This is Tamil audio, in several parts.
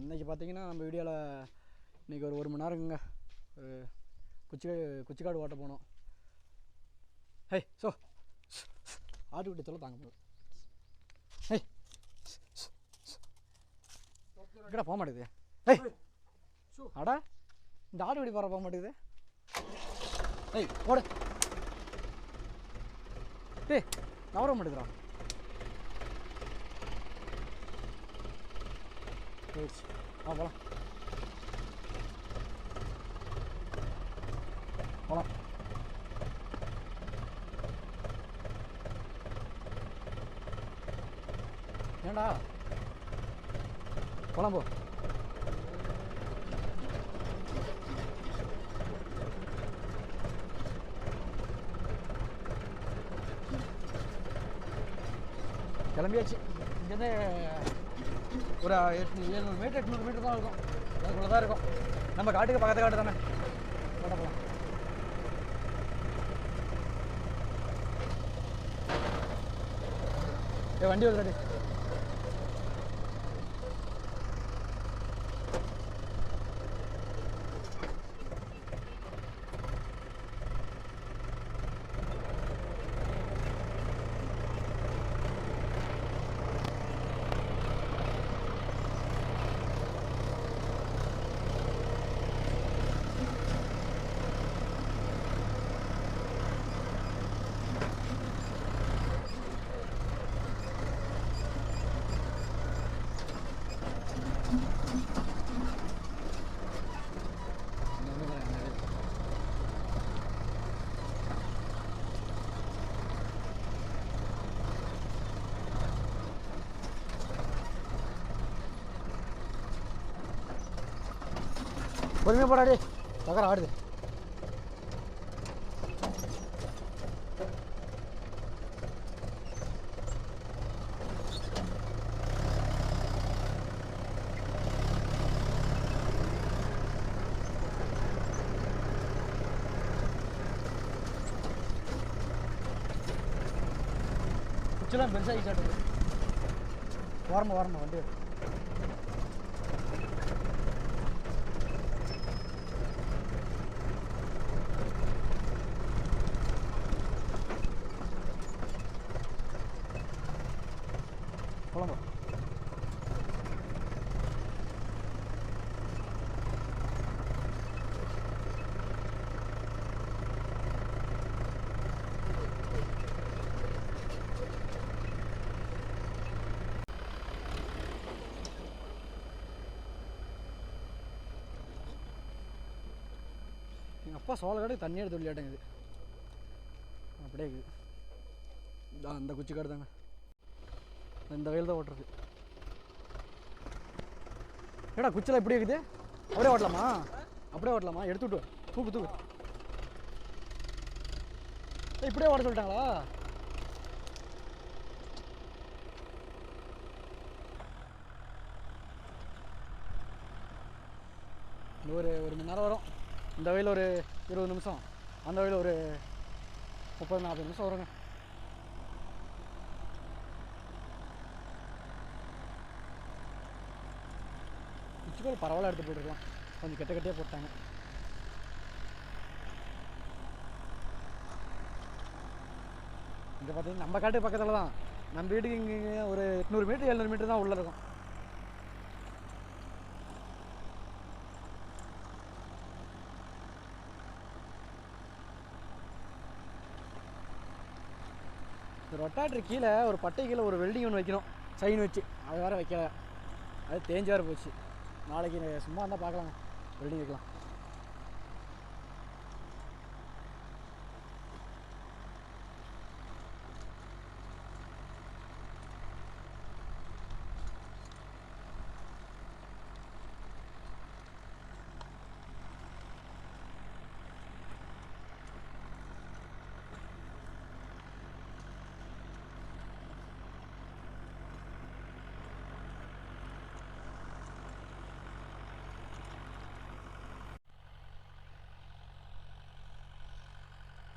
இன்றைக்கி பார்த்தீங்கன்னா நம்ம வீடியோவில் இன்றைக்கி ஒரு மணி நேரங்க ஒரு குச்சிக்காடு ஓட்ட போனோம். ஹே ஸோ ஆட்டுக்குட்டி தொலை தாங்க முடியும். ஹே எங்கடா போக மாட்டேங்குது. ஹே அடா இந்த ஆட்டுக்குட்டி போக மாட்டேங்குது. ஏய் ஓடு. டேய் நவர மாட்டேங்குதுடா. போயிடுச்சு. போகலாம் போகலாம். ஏண்டா போகலாம் போ. கிளம்பியாச்சு. இங்கேருந்து ஒரு 700 மீட்டர் 800 மீட்டர் தான் இருக்கும். அதுக்குள்ளே தான் இருக்கும். நம்ம காட்டுக்கு பக்கத்து காட்டு தானே. போகலாம். வண்டி வருது. பொறுமையாக போடாடி தகர ஆடுது. குச்சிலாம் பெருசாகி சாப்பிடுது. ஓரமாக வண்டி போகலாமா. எங்கள் அப்பா சோளக்காடு தண்ணி எடுத்து விளையாட்டுங்குது. அப்படியே இருக்குது. அந்த குச்சிக்காடு தாங்க. இந்த வயல் தான் ஓட்டுறது. ஏடா குச்சிலாம் இப்படி இருக்குது. அப்படியே ஓட்டலாமா எடுத்துவிட்டு தூக்கு. இப்படியே ஓட சொல்லிட்டாங்களா? ஒரு மணி நேரம் வரும். இந்த வயலில் ஒரு 20 நிமிஷம், அந்த வயலில் ஒரு 30-40 நிமிஷம் வருங்க. குச்சிக்கோள் பரவாயில்ல எடுத்து போட்டுருக்கலாம். கொஞ்சம் கெட்டியாக போட்டாங்க. இங்கே பார்த்தீங்கன்னா நம்ம காட்டு பக்கத்தில் தான். நம்ம வீட்டுக்கு இங்கே ஒரு 800 மீட்டர் 700 மீட்டர் தான் உள்ளே இருக்கும். ரொட்டாட்டர் கீழே ஒரு பட்டை கீழே ஒரு வெல்டிங் ஒன்று வைக்கணும், சைன் வச்சு. அது வேறு வைக்கல. அது தேஞ்சு வேறு போச்சு. நாளைக்கு சும்மா இருந்தால் பார்க்கலாம், வெல்டிங் வைக்கலாம்.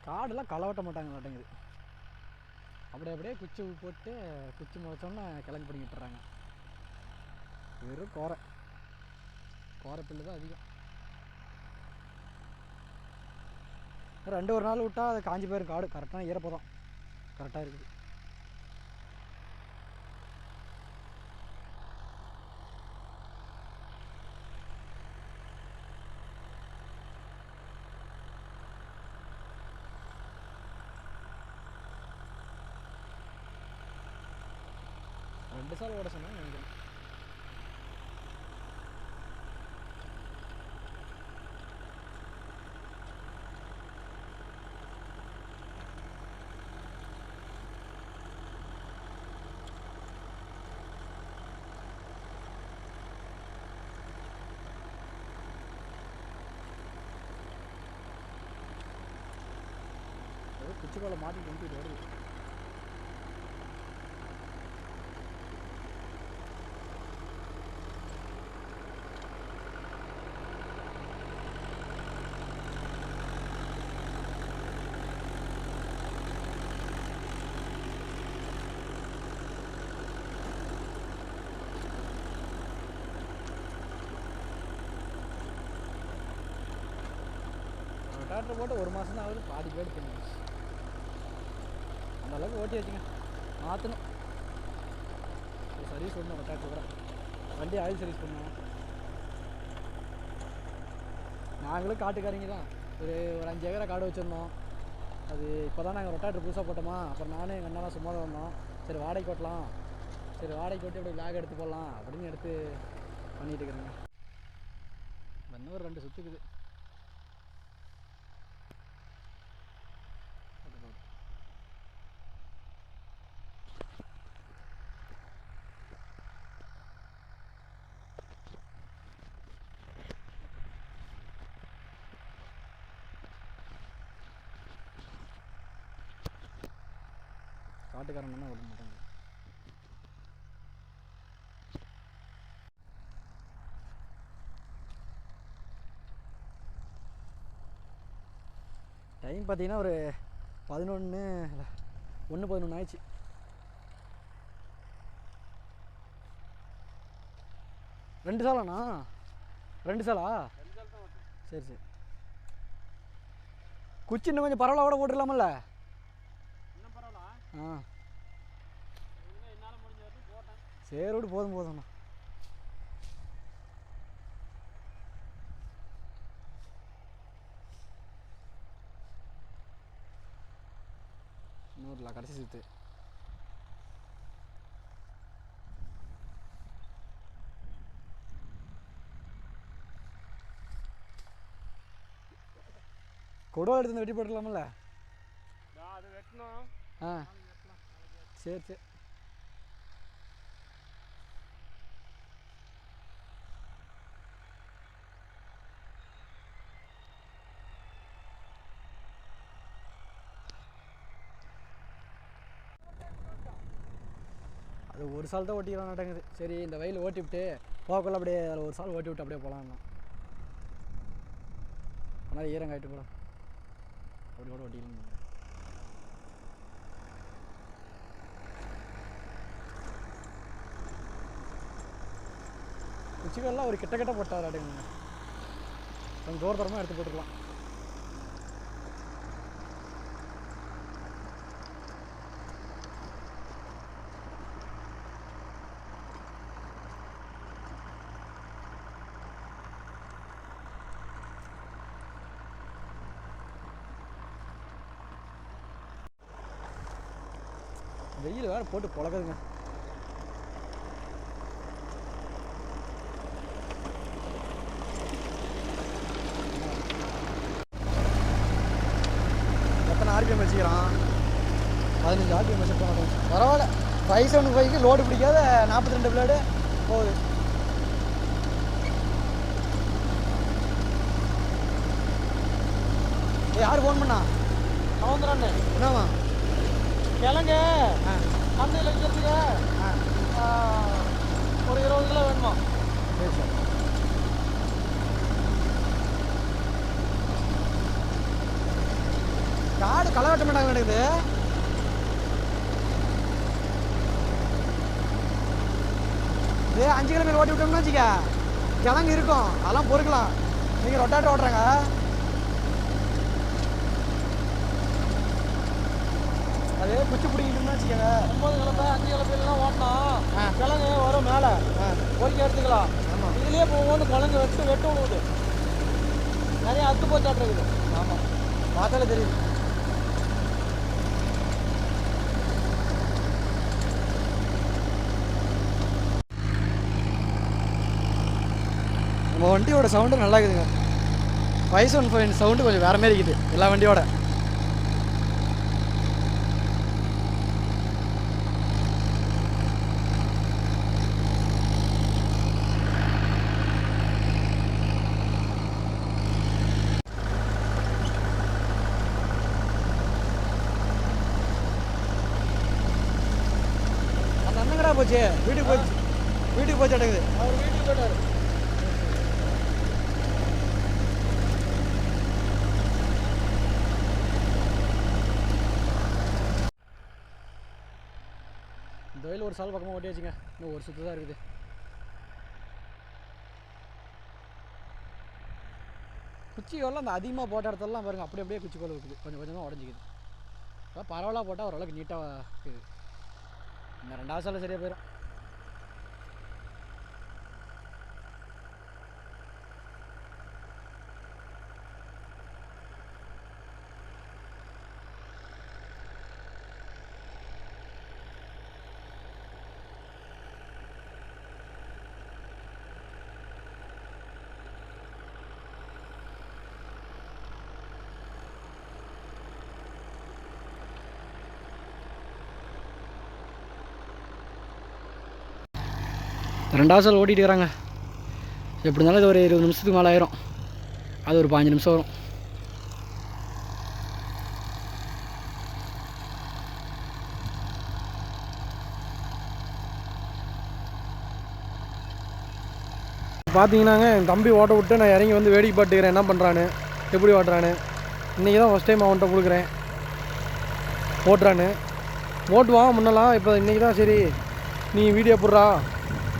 காடெல்லாம் களை வெட்ட மாட்டாங்க. அப்படியே குச்சி போட்டு குச்சி முளைச்சோன்னா கிழங்கு பிடிங்கிட்டுறாங்க. வெறும் கோரை. கோரப்பில்லு தான் அதிகம். 2 ஒரு நாள் விட்டால் அது காஞ்சி போயிடும். காடு கரெக்டான ஈரப்பதம் கரெக்டாக இருக்குது. ரெண்டு சால் ஓட சொன்னாங்க நினைக்கிறேன். குச்சிக்கால மாட்டிட்டு வந்து இது வருது. ரொட்டாட்டர் போட்டு 1 மாதம் தான் ஆகுது. பாதி பேர் தெரியும். அந்த அளவுக்கு ஓட்டி வச்சுங்க. மாற்றணும். ஒரு சர்வீஸ் பண்ணணும். ரொட்டாட்டர் கூட வண்டி ஆயில் சர்வீஸ் பண்ணணும். நாங்களும் காட்டுக்காரங்க தான். ஒரு 5 ஏக்கரா காடு வச்சுருந்தோம். அது இப்போ தான் நாங்கள் ரொட்டாட்டர் புதுசாக போட்டோமா. அப்புறம் நானும் எங்கள் அண்ணாலாம் சும்மா தான் வந்தோம். சரி வாடகைக்கு ஓட்டலாம், சரி வாடகைக்கு ஓட்டி அப்படி லாக் எடுத்து போடலாம் அப்படின்னு எடுத்து பண்ணிகிட்டு இருக்கிறேங்க. இன்னும் ஒரு 2 சுற்றுக்குது. காட்டுக்காரன் தானே விட மாட்டாங்க. டைம் பார்த்தீங்கன்னா ஒரு 11 ஆயிடுச்சு. ரெண்டு சாலாண்ணா? 2 சாலா? சரி சரி. குச்சி இன்னும் கொஞ்சம் பரவாயில்ல கூட போட்டுடலாமல்ல? ஆ சரி விட்டு போதும் போதும்ண்ணா. இன்னொருல கடைசி சுற்று. கொடுவாள் எடுத்து வெட்டி போட்டுடலாமல்ல? அது வெட்டணும். ஆ சரி சரி. அது ஒரு சால் தான் ஓட்டிக்கலாம் நடக்குது. சரி இந்த வயலில் ஓட்டி விட்டு போகக்குள்ள அப்படியே அதில் ஒரு சால் ஓட்டி விட்டு அப்படியே போகலாம்ண்ணா. ஆனால் ஈரங்காயிட்டு போகலாம். அப்படி கூட ஓட்டிக்கலாம். குச்சிகள்லாம் ஒரு கிட்ட போட்டால் அடையுங்க. கொஞ்சம் தூரமாக எடுத்து போட்டுக்கலாம். வெயில் வேறு போட்டு பொழக்குதுங்க. எத்தனை ஆர்பிஎம் வச்சுக்கிறான்? 15 ஆர்பிஎம் வச்சுருக்கோம். பரவாயில்ல. 575க்கு லோடு பிடிக்காத 42 பிளேடு போகுது. யார் ஃபோன் பண்ணா? சவுந்தரண்ணே. என்னவா? கிழங்கு சந்தையில் வைக்கிறதுக்கு ஒரு 20 கிலோ வேணுமா? சரி சார். காடு களை வெட்ட மாட்டாங்க நடக்குது. இது 5 கிலோமீட்டர் ஓட்டி விட்டோம்னு வச்சுக்க, கிழங்கு இருக்கும், அதெல்லாம் பொறுக்கலாம். நீங்கள் ரொட்டாட்டர் ஓட்டுறாங்க, அது குச்சி பிடிக்கிட்டுன்னு வச்சுக்கோங்க. 9 கிழமை 5 கிழமைலாம் ஓட்டினா கிழங்கு வரும் மேலே பொறிக்க எடுத்துக்கலாம். ஆமாம், இதுலேயே ஒவ்வொன்று கிழங்கு வெட்டு விடுவது நிறைய அத்து போச்சாட்டு இருக்குது. ஆமாம், பார்த்தாலே தெரியுது. நம்ம வண்டியோட சவுண்டு நல்லா இருக்குதுங்க. 515 சவுண்டு கொஞ்சம் வேறு மாரி இருக்குது எல்லா வண்டியோட. அந்த அண்ணங்கடா போச்சு, வீட்டுக்கு போச்சு அடங்குது. அவர் வீட்டுக்கு போயிட்டார். இந்த வயலில் ஒரு சால் பக்கமாக ஓட்டி வச்சுங்க, இன்னும் ஒரு சுற்று தான் இருக்குது. குச்சி கோல்லாம் அந்த அதிகமாக போட்ட இடத்துலலாம் பாருங்கள், அப்படியே குச்சி கோல் இருக்குது, கொஞ்சம் கொஞ்சமாக உடஞ்சிக்குது. அதான் பரவாயில்ல போட்டால் ஓரளவுக்கு நீட்டாக இருக்குது. இந்த 2வது சாலில் சரியாக போயிடும். ரெண்டாவது சால் ஓட்டிகிட்டு இருக்கிறாங்க. எப்படி இருந்தாலும் இது ஒரு 20 நிமிஷத்துக்கு மேலே ஆயிரும். அது ஒரு 15 நிமிஷம் வரும். பார்த்தீங்கன்னாங்க, என் தம்பி ஓட்ட விட்டு நான் இறங்கி வந்து வேடிக்கை பார்த்துக்கிறேன், என்ன பண்ணுறான்னு, எப்படி ஓட்டுறான்னு. இன்றைக்கி தான் ஃபஸ்ட் டைம் அவன்கிட்ட கொடுக்குறேன். ஓட்டுறான்னு ஓட்டுவான் முன்னெல்லாம், இப்போ இன்றைக்கி தான் சரி நீ வீடியோ போடுறா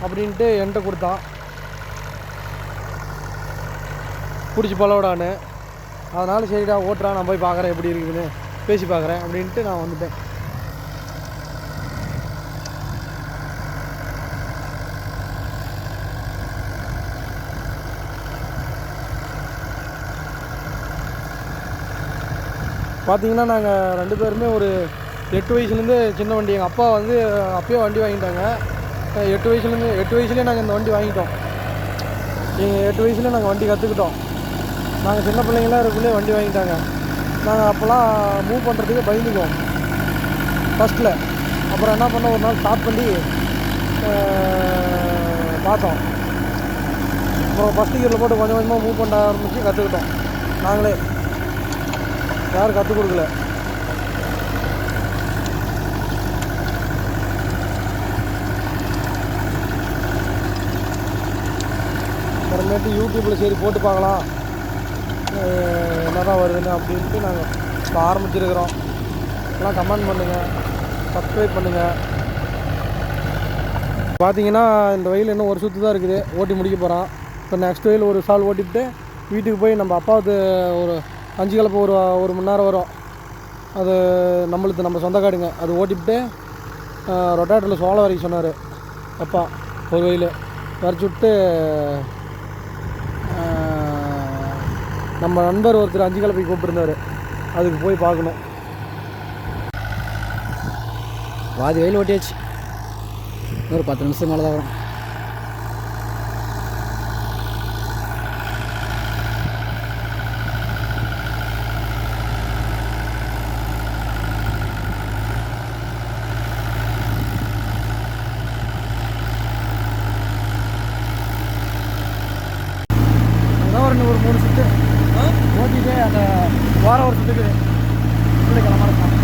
அப்படின்ட்டு என்கிட்ட கொடுத்தான். பிடிச்சி பழவிடான்னு. அதனால் சரிடா ஓட்டுறா, நான் போய் பார்க்குறேன் எப்படி இருக்குதுன்னு, பேசி பார்க்குறேன் அப்படின்ட்டு நான் வந்துட்டேன். பார்த்தீங்கன்னா நாங்கள் 2 பேருமே ஒரு 8 வயசுலேருந்து சின்ன வண்டி, எங்கள் அப்பா வந்து அப்பயே வண்டி வாங்கிட்டாங்க. 8 வயசுலேயே நாங்கள் இந்த வண்டி வாங்கிட்டோம். எங்கள் 8 வயசுலேயே நாங்கள் வண்டி கற்றுக்கிட்டோம். நாங்கள் சின்ன பிள்ளைங்களாம் இருக்குள்ளே வண்டி வாங்கிட்டாங்க. நாங்கள் அப்போல்லாம் மூவ் பண்ணுறதுக்கு பயந்துக்குவோம் ஃபஸ்ட்டில். அப்புறம் என்ன பண்ணோம், ஒரு நாள் ஸ்டார்ட் பண்ணி பார்த்தோம். அப்புறம் ஃபஸ்ட்டு கியரில் போட்டு கொஞ்சம் கொஞ்சமாக மூவ் பண்ண ஆரம்பித்து கற்றுக்கிட்டோம். நாங்களே, யாரும் கற்றுக் கொடுக்கல. அப்புறமேட்டு யூடியூப்பில் சரி போட்டு பார்க்கலாம் என்ன தான் வருதுன்னு அப்படின்ட்டு நாங்கள் இப்போ ஆரம்பிச்சிருக்கிறோம். எல்லாம் கமெண்ட் பண்ணுங்கள், சப்ஸ்கிரைப் பண்ணுங்கள். பார்த்தீங்கன்னா இந்த வயல் இன்னும் ஒரு சுற்று தான் இருக்குது, ஓட்டி முடிக்க போகிறான். இப்போ நெக்ஸ்ட் வயல் ஒரு சால் ஓட்டிவிட்டு வீட்டுக்கு போய் நம்ம அப்பாவுக்கு ஒரு 5 கிழப்பு ஒரு மணி நேரம் வரும். அது நம்மளுக்கு நம்ம சொந்த காடுங்க. அது ஓட்டிவிட்டு ரொட்டாட்டரில் சோளம் வரைக்கும் சொன்னார் அப்பா. ஒரு வயல் வரைச்சி விட்டு நம்ம நண்பர் ஒருத்தர் 5 கிழப்பைக்கு கூப்பிட்டுருந்தார், அதுக்கு போய் பார்க்கணும். பாதி வயல் ஓட்டியாச்சு, ஒரு 10 நிமிஷம் மேலே தான் வரும். ஒரு 3 சுற்று ஓட்டிட்டு அந்த வாரம் ஒரு சுற்றுக்கு இப்படி கிளம்ப இருக்கான்.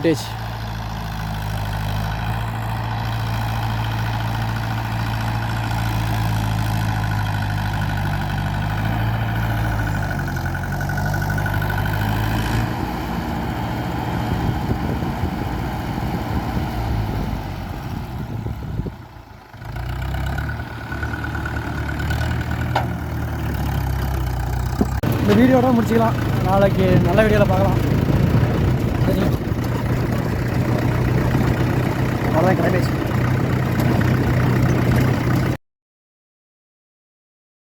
விட்டேச்சு. இந்த வீடியோட முடிச்சுக்கலாம். நாளைக்கு நல்ல வீடியோவில் பார்க்கலாம். சரி, அவ்வளோதான், கிளம்பியாச்சு.